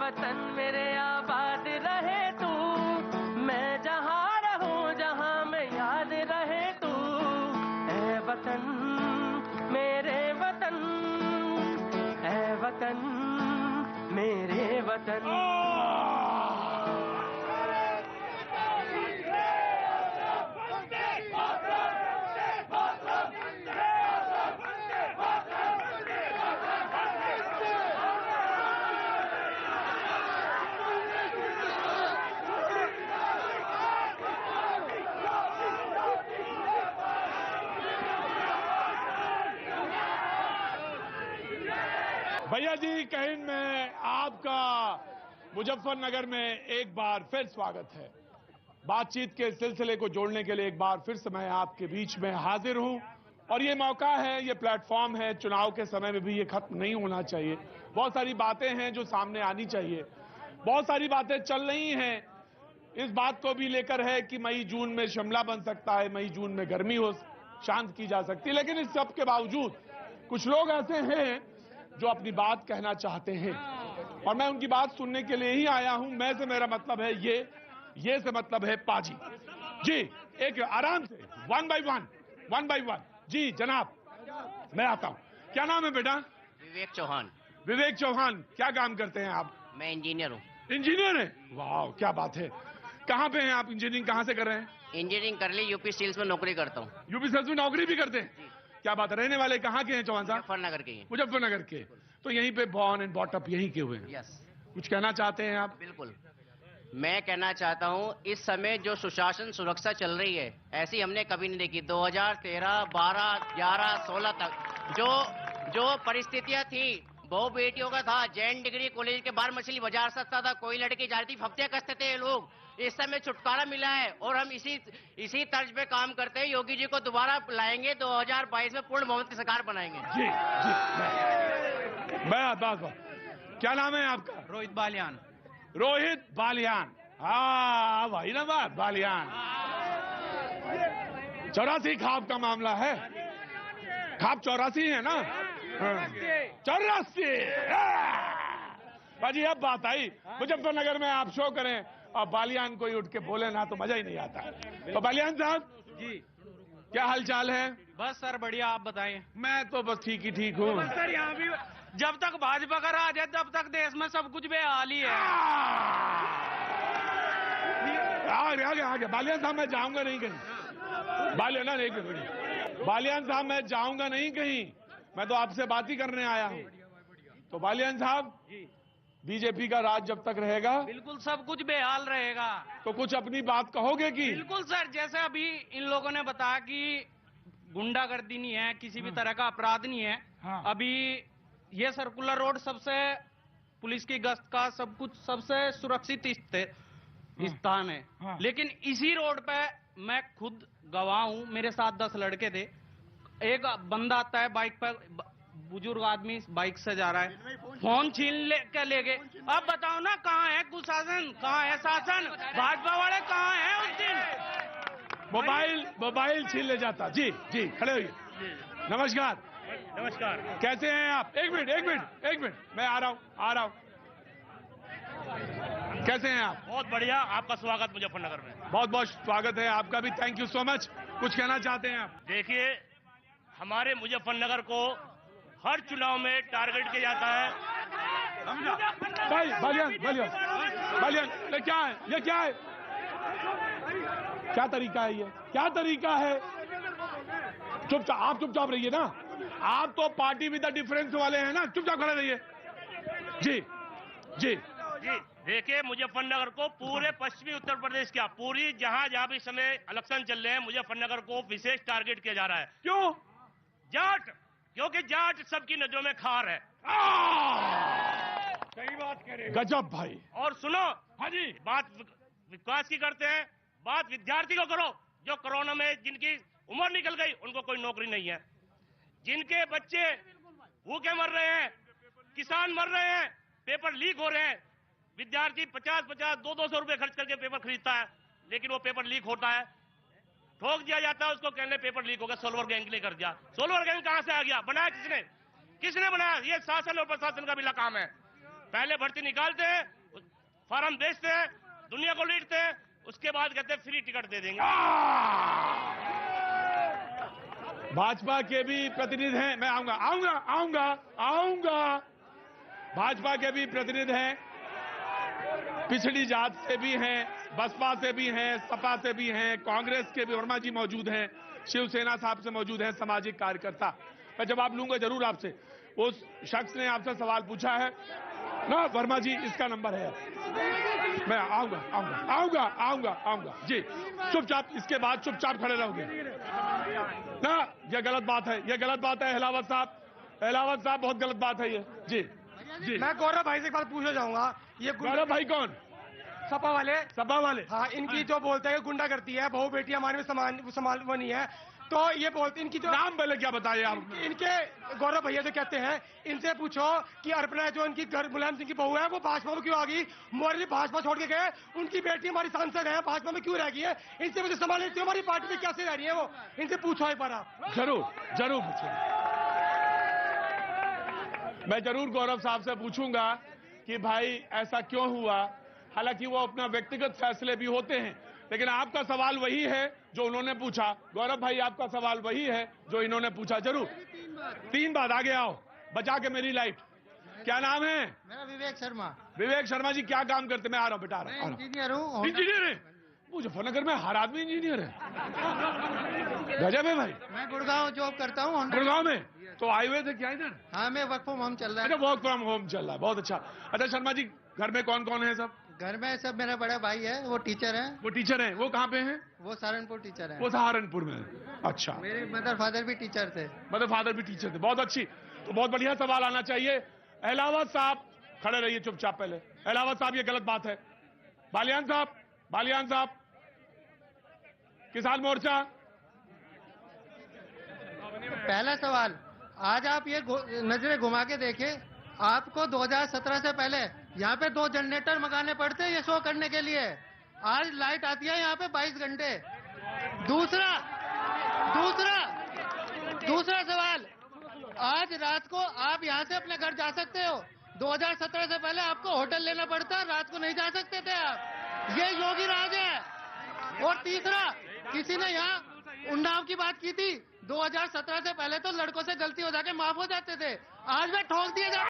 वतन मेरे आबाद रहे तू, मैं जहाँ रहूं जहाँ मैं याद रहे तू। ऐ वतन मेरे वतन, ऐ वतन मेरे वतन। भैया जी कहिन में आपका मुजफ्फरनगर में एक बार फिर स्वागत है। बातचीत के सिलसिले को जोड़ने के लिए एक बार फिर से मैं आपके बीच में हाजिर हूं और ये मौका है, ये प्लेटफॉर्म है। चुनाव के समय में भी ये खत्म नहीं होना चाहिए। बहुत सारी बातें हैं जो सामने आनी चाहिए, बहुत सारी बातें चल रही हैं। इस बात को भी लेकर है कि मई जून में शिमला बन सकता है, मई जून में गर्मी हो शांत की जा सकती है। लेकिन इस सब के बावजूद कुछ लोग ऐसे हैं जो अपनी बात कहना चाहते हैं और मैं उनकी बात सुनने के लिए ही आया हूं। मैं से मेरा मतलब है ये से मतलब है पाजी जी। एक आराम से वन बाय वन जी जनाब, मैं आता हूं। क्या नाम है बेटा? विवेक चौहान। विवेक चौहान, क्या काम करते हैं आप? मैं इंजीनियर हूँ। इंजीनियर हैं? वाह क्या बात है। कहां पे हैं आप? इंजीनियरिंग कहां से कर रहे हैं? इंजीनियरिंग कर ली, यूपी स्टील्स में नौकरी करता हूँ। यूपी सेल्स में नौकरी भी करते हैं? क्या बात है। रहने वाले कहाँ के हैं चौहान साहब? मुजफ्फरनगर के। मुजफ्फरनगर के। तो यहीं पे बॉर्न एंड बॉट अप यहीं के हुए हैं? यस। कुछ कहना चाहते हैं आप? बिल्कुल, मैं कहना चाहता हूँ इस समय जो सुशासन सुरक्षा चल रही है ऐसी हमने कभी नहीं देखी। 2013, 12, 11, 16 तक जो परिस्थितियां थी, बहु बेटियों का था, जैन डिग्री कॉलेज के बाहर मछली बाजार सस्ता था, कोई लड़की जा रही थी, हफ्ते कसते थे ये लोग। इस समय छुटकारा मिला है और हम इसी तर्ज पे काम करते हैं। योगी जी को दोबारा लाएंगे, 2022 में पूर्ण बहुमत की सरकार बनाएंगे। जी जी। बस क्या नाम है आपका? रोहित बालियान। रोहित बालियान। हाँ भाई ना बात बालियान। 84 खाप का मामला है। खाप 84 है ना? 84। बाजी अब बात आई, मुजफ्फरनगर में आप शो करें और बालियान कोई उठ के बोले ना तो मजा ही नहीं आता। तो बालियान साहब जी, क्या हालचाल है? बस सर बढ़िया, आप बताएं। मैं तो बस ठीक ही ठीक हूँ। बस सर यहाँ भी जब तक भाजपा का राज है तब तक देश में सब कुछ बेहाल ही है। आगे बालियान साहब मैं जाऊंगा नहीं कहीं। बालियान साहब मैं जाऊंगा नहीं कहीं। मैं तो आपसे बात ही करने आया हूँ। तो बालियान साहब, बीजेपी का राज जब तक रहेगा बिल्कुल सब कुछ बेहाल रहेगा। तो कुछ अपनी बात कहोगे कि? बिल्कुल सर, जैसे अभी इन लोगों ने बताया कि गुंडागर्दी नहीं है, किसी भी तरह का अपराध नहीं है। हाँ। अभी ये सर्कुलर रोड सबसे पुलिस की गश्त का सब कुछ सबसे सुरक्षित स्थान है। हाँ। लेकिन इसी रोड पे मैं खुद गवाह हूँ, मेरे साथ 10 लड़के थे। एक बंदा आता है बाइक पर, बुजुर्ग आदमी बाइक से जा रहा है, फोन छीन ले गए। अब बताओ ना, कहाँ है कुशासन, कहाँ है शासन? भाजपा वाले कहाँ हैं उस दिन? मोबाइल छीन ले जाता। जी जी, खड़े होइए। नमस्कार। कैसे हैं आप? एक मिनट मैं आ रहा हूँ। कैसे हैं आप? बहुत बढ़िया, आपका स्वागत मुजफ्फरनगर में। बहुत बहुत स्वागत है आपका भी। Thank you so much. कुछ कहना चाहते हैं आप? देखिए, हमारे मुजफ्फरनगर को हर चुनाव में टारगेट किया जाता है। भाई बालियान, ये क्या है? क्या तरीका है ये? क्या तरीका है? आप चुपचाप रहिए ना। आप तो पार्टी विद द डिफरेंस वाले हैं ना। चुपचाप खड़े रहिए। जी, देखिए, मुजफ्फरनगर को पूरे पश्चिमी उत्तर प्रदेश का पूरी जहां भी समय इलेक्शन चल रहे हैं, मुजफ्फरनगर को विशेष टारगेट किया जा रहा है। क्यों? जाट, क्योंकि जाट सबकी नजरों में खार है। सही बात कह रहे हैं। गजब भाई। और सुनो, हाँ जी, बात विकास की करते हैं, बात विद्यार्थी को करो। जो कोरोना में जिनकी उम्र निकल गई उनको कोई नौकरी नहीं है, जिनके बच्चे भूखे मर रहे हैं, किसान मर रहे हैं, पेपर लीक हो रहे हैं। विद्यार्थी 50-50, 200 रुपए खर्च करके पेपर खरीदता है, लेकिन वो पेपर लीक होता है, ठोक दिया जाता है उसको, कहने पेपर लीक हो गया, सोलवर गैंग ने कर दिया। सोलवर गैंग कहां से आ गया? बनाया किसने? किसने बनाया? ये शासन और प्रशासन का भी काम है। पहले भर्ती निकालते हैं, फार्म बेचते हैं, दुनिया को लूटते हैं, उसके बाद कहते हैं फ्री टिकट दे देंगे। भाजपा के भी प्रतिनिधि हैं, मैं आऊंगा आऊंगा आऊंगा आऊंगा। भाजपा के भी प्रतिनिधि हैं, पिछड़ी जात से भी हैं, बसपा से भी हैं, सपा से भी हैं, कांग्रेस के भी वर्मा जी मौजूद हैं, शिवसेना साहब से मौजूद हैं, सामाजिक कार्यकर्ता। मैं जवाब लूंगा जरूर आपसे। उस शख्स ने आपसे सवाल पूछा है ना, वर्मा जी इसका नंबर है। मैं आऊंगा आऊंगा आऊंगा आऊंगा आऊंगा जी। चुपचाप, इसके बाद चुपचाप खड़े रहोगे ना, यह गलत बात है, यह गलत बात है। अहलावत साहब बहुत गलत बात है ये। जी जी, मैं गौरव भाई से एक बात पूछना चाहूंगा। ये गौरव भाई कौन? सपा वाले हाँ, इनकी जो बोलते हैं गुंडा करती है, बहू बेटी हमारे में समान वो नहीं है, तो ये बोलते इनकी जो नाम पहले क्या बताइए आप? इनके गौरव भैया जो कहते हैं, इनसे पूछो कि अर्पणा जो इनकी घर मुलायम सिंह की बहू है वो भाजपा में क्यों आ गई? मोदी भाजपा छोड़ के गए, उनकी बेटी हमारी सांसद है, भाजपा में क्यों रह गई है? इनसे मुझे सवाल है, हमारी पार्टी में कैसे रह रही है वो? इनसे पूछो एक बार आप। जरूर पूछेंगे। मैं जरूर गौरव साहब से पूछूंगा कि भाई ऐसा क्यों हुआ। हालांकि वो अपना व्यक्तिगत फैसले भी होते हैं, लेकिन आपका सवाल वही है जो उन्होंने पूछा। गौरव भाई, आपका सवाल वही है जो इन्होंने पूछा। जरूर 3 बार आगे आओ, बचा के मेरी लाइट। क्या नाम है? मेरा विवेक शर्मा। विवेक शर्मा जी, क्या काम करते? मैं आ रहा हूँ बेटा, आ रहा हूँ। इंजीनियर हूँ। इंजीनियर है? मुजफ्फरनगर में हर आदमी इंजीनियर है, गजब है भाई। मैं गुड़गांव जॉब करता हूँ। गुड़गांव में? तो आए हुए थे क्या इधर? हाँ, मैं वर्क फ्रॉम होम चल रहा है। अच्छा, वर्क फ्रॉम होम चल रहा है, बहुत अच्छा। अच्छा शर्मा जी, घर में कौन कौन है सब? घर में सब मेरा बड़ा भाई है, वो टीचर है। वो टीचर है? वो कहाँ पे हैं? वो सहारनपुर टीचर है। वो सहारनपुर में है। अच्छा, मेरे मदर फादर भी टीचर थे। मतलब फादर भी टीचर थे, बहुत अच्छी। तो बहुत बढ़िया सवाल आना चाहिए। अहलावत साहब खड़े रहिए चुपचाप पहले। अहलावत साहब, ये गलत बात है। बालियान साहब, किसान मोर्चा। पहला सवाल, आज आप ये नजरें घुमा के देखें, आपको 2017 से पहले यहाँ पे 2 जनरेटर मंगाने पड़ते हैं ये शो करने के लिए। आज लाइट आती है यहाँ पे 22 घंटे। दूसरा सवाल, आज रात को आप यहाँ से अपने घर जा सकते हो। 2017 से पहले आपको होटल लेना पड़ता, रात को नहीं जा सकते थे आप। ये योगी राज है। और तीसरा, किसी ने यहाँ उन्नाव की बात की थी। 2017 से पहले तो लड़कों से गलती हो जाके माफ हो जाते थे, आज वे ठोक दिए जाते